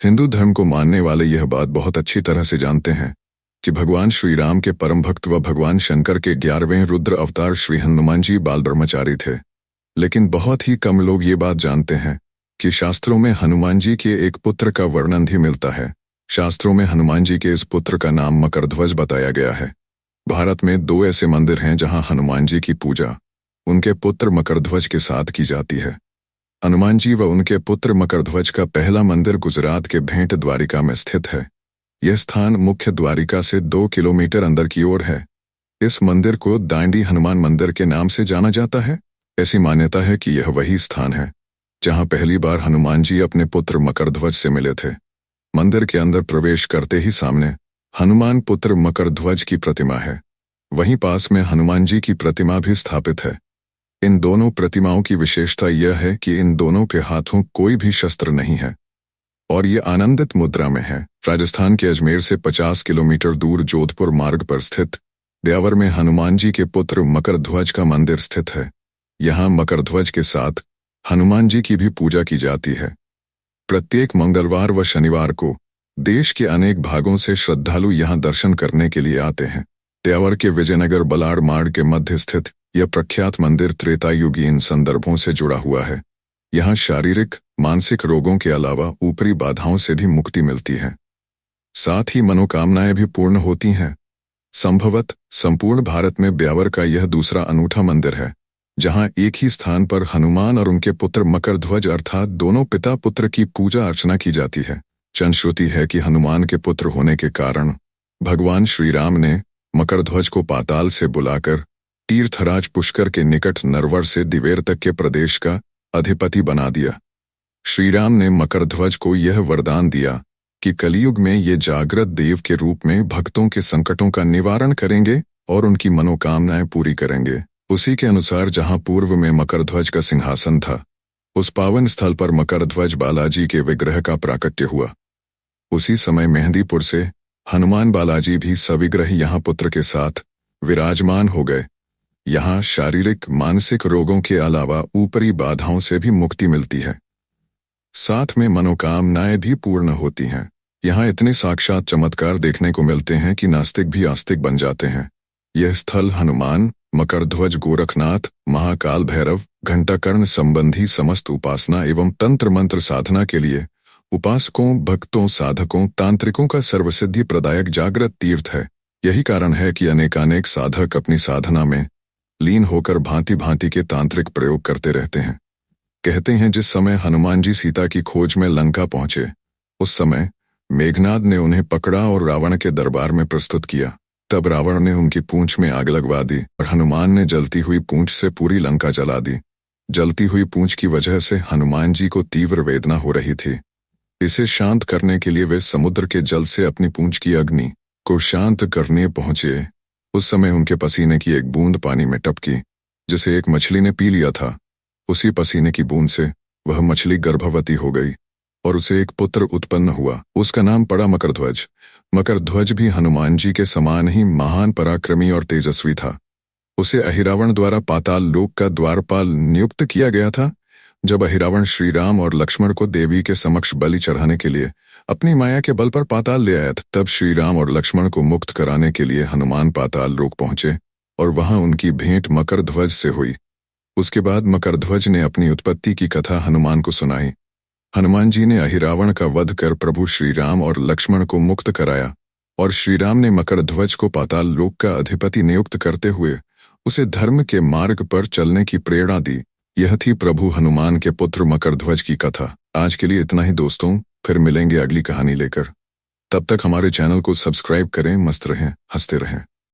हिंदू धर्म को मानने वाले यह बात बहुत अच्छी तरह से जानते हैं कि भगवान श्री राम के परम भक्त व भगवान शंकर के 11वें रुद्र अवतार श्री हनुमान जी बाल ब्रह्मचारी थे। लेकिन बहुत ही कम लोग ये बात जानते हैं कि शास्त्रों में हनुमान जी के एक पुत्र का वर्णन भी मिलता है। शास्त्रों में हनुमान जी के इस पुत्र का नाम मकरध्वज बताया गया है। भारत में 2 ऐसे मंदिर हैं जहां हनुमान जी की पूजा उनके पुत्र मकरध्वज के साथ की जाती है। हनुमान जी व उनके पुत्र मकरध्वज का पहला मंदिर गुजरात के भेंट द्वारिका में स्थित है। यह स्थान मुख्य द्वारिका से 2 किलोमीटर अंदर की ओर है। इस मंदिर को दांडी हनुमान मंदिर के नाम से जाना जाता है। ऐसी मान्यता है कि यह वही स्थान है जहां पहली बार हनुमान जी अपने पुत्र मकरध्वज से मिले थे। मंदिर के अंदर प्रवेश करते ही सामने हनुमान पुत्र मकरध्वज की प्रतिमा है। वहीं पास में हनुमान जी की प्रतिमा भी स्थापित है। इन दोनों प्रतिमाओं की विशेषता यह है कि इन दोनों के हाथों कोई भी शस्त्र नहीं है और ये आनंदित मुद्रा में है। राजस्थान के अजमेर से 50 किलोमीटर दूर जोधपुर मार्ग पर स्थित ब्यावर में हनुमान जी के पुत्र मकरध्वज का मंदिर स्थित है। यहाँ मकरध्वज के साथ हनुमान जी की भी पूजा की जाती है। प्रत्येक मंगलवार व शनिवार को देश के अनेक भागों से श्रद्धालु यहाँ दर्शन करने के लिए आते हैं। ब्यावर के विजयनगर बलाड़ मार्ग के मध्य स्थित यह प्रख्यात मंदिर त्रेतायुगीन संदर्भों से जुड़ा हुआ है। यहाँ शारीरिक मानसिक रोगों के अलावा ऊपरी बाधाओं से भी मुक्ति मिलती है। साथ ही मनोकामनाएं भी पूर्ण होती हैं। संभवतः संपूर्ण भारत में ब्यावर का यह दूसरा अनूठा मंदिर है जहां एक ही स्थान पर हनुमान और उनके पुत्र मकरध्वज अर्थात दोनों पिता पुत्र की पूजा अर्चना की जाती है। जनश्रुति है कि हनुमान के पुत्र होने के कारण भगवान श्री राम ने मकरध्वज को पाताल से बुलाकर तीर्थराज पुष्कर के निकट नरवर से दिवेर तक के प्रदेश का अधिपति बना दिया। श्री राम ने मकरध्वज को यह वरदान दिया कि कलयुग में ये जागृत देव के रूप में भक्तों के संकटों का निवारण करेंगे और उनकी मनोकामनाएं पूरी करेंगे। उसी के अनुसार जहां पूर्व में मकरध्वज का सिंहासन था, उस पावन स्थल पर मकरध्वज बालाजी के विग्रह का प्राकट्य हुआ। उसी समय मेहंदीपुर से हनुमान बालाजी भी सविग्रह यहाँ पुत्र के साथ विराजमान हो गए। यहाँ शारीरिक मानसिक रोगों के अलावा ऊपरी बाधाओं से भी मुक्ति मिलती है। साथ में मनोकामनाएं भी पूर्ण होती हैं। यहाँ इतने साक्षात चमत्कार देखने को मिलते हैं कि नास्तिक भी आस्तिक बन जाते हैं। यह स्थल हनुमान, मकरध्वज, गोरखनाथ, महाकाल भैरव, घंटाकर्ण संबंधी समस्त उपासना एवं तंत्र मंत्र साधना के लिए उपासकों, भक्तों, साधकों, तांत्रिकों का सर्वसिद्धि प्रदायक जागृत तीर्थ है। यही कारण है कि अनेकानेक साधक अपनी साधना में लीन होकर भांति भांति के तांत्रिक प्रयोग करते रहते हैं। कहते हैं जिस समय हनुमान जी सीता की खोज में लंका पहुंचे, उस समय मेघनाद ने उन्हें पकड़ा और रावण के दरबार में प्रस्तुत किया। तब रावण ने उनकी पूंछ में आग लगवा दी और हनुमान ने जलती हुई पूंछ से पूरी लंका जला दी। जलती हुई पूंछ की वजह से हनुमान जी को तीव्र वेदना हो रही थी। इसे शांत करने के लिए वे समुद्र के जल से अपनी पूंछ की अग्नि को शांत करने पहुंचे। उस समय उनके पसीने की एक बूंद पानी में टपकी, जिसे एक मछली ने पी लिया था। उसी पसीने की बूंद से वह मछली गर्भवती हो गई और उसे एक पुत्र उत्पन्न हुआ। उसका नाम पड़ा मकरध्वज। मकरध्वज भी हनुमान जी के समान ही महान पराक्रमी और तेजस्वी था। उसे अहिरावण द्वारा पाताल लोक का द्वारपाल नियुक्त किया गया था। जब अहिरावण श्री राम और लक्ष्मण को देवी के समक्ष बलि चढ़ाने के लिए अपनी माया के बल पर पाताल ले आया था, तब श्री राम और लक्ष्मण को मुक्त कराने के लिए हनुमान पाताल लोक पहुंचे और वहां उनकी भेंट मकरध्वज से हुई। उसके बाद मकरध्वज ने अपनी उत्पत्ति की कथा हनुमान को सुनाई। हनुमान जी ने अहिरावण का वध कर प्रभु श्री राम और लक्ष्मण को मुक्त कराया और श्री राम ने मकरध्वज को पाताल लोक का अधिपति नियुक्त करते हुए उसे धर्म के मार्ग पर चलने की प्रेरणा दी। यह थी प्रभु हनुमान के पुत्र मकरध्वज की कथा। आज के लिए इतना ही दोस्तों, फिर मिलेंगे अगली कहानी लेकर। तब तक हमारे चैनल को सब्सक्राइब करें। मस्त रहें, हंसते रहें।